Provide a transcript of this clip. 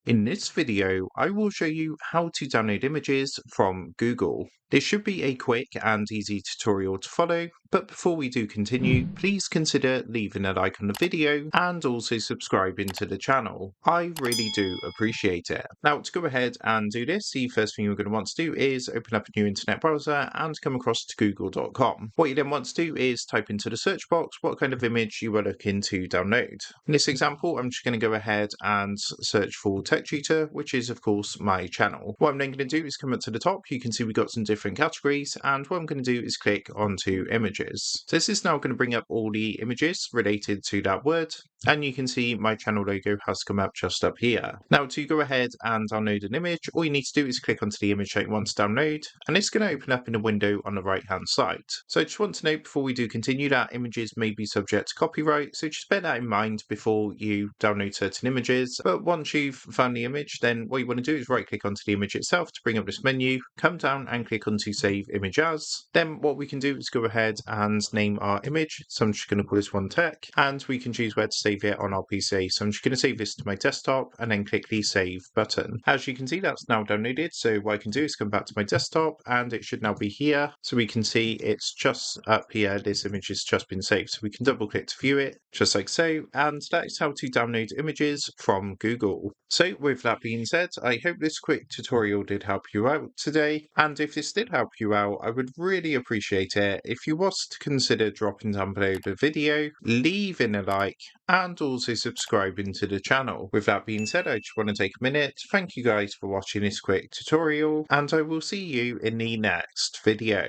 In this video, I will show you how to download images from Google. This should be a quick and easy tutorial to follow, but before we do continue, please consider leaving a like on the video and also subscribing to the channel. I really do appreciate it. Now, to go ahead and do this, the first thing you're going to want to do is open up a new internet browser and come across to google.com. What you then want to do is type into the search box what kind of image you are looking to download. In this example, I'm just going to go ahead and search for Tech Tutor, which is of course my channel. What I'm then going to do is come up to the top. You can see we've got some different categories, and what I'm going to do is click onto images. So this is now going to bring up all the images related to that word, and you can see my channel logo has come up just up here. Now, to go ahead and download an image, all you need to do is click onto the image that you want to download, and it's going to open up in a window on the right hand side. So I just want to note before we do continue that images may be subject to copyright, so just bear that in mind before you download certain images. But once you've found the image, then what you want to do is right click onto the image itself to bring up this menu, come down and click onto save image as. Then what we can do is go ahead and name our image. So I'm just going to call this one Tech, and we can choose where to save it on our PC. So I'm just going to save this to my desktop and then click the save button. As you can see, that's now downloaded. So what I can do is come back to my desktop and it should now be here. So we can see it's just up here. This image has just been saved. So we can double click to view it just like so. And that is how to download images from Google. So with that being said, I hope this quick tutorial did help you out today. And if this did help you out, I would really appreciate it if you was to consider dropping down below the video, leaving a like, and also subscribing to the channel. With that being said, I just want to take a minute to thank you guys for watching this quick tutorial, and I will see you in the next video.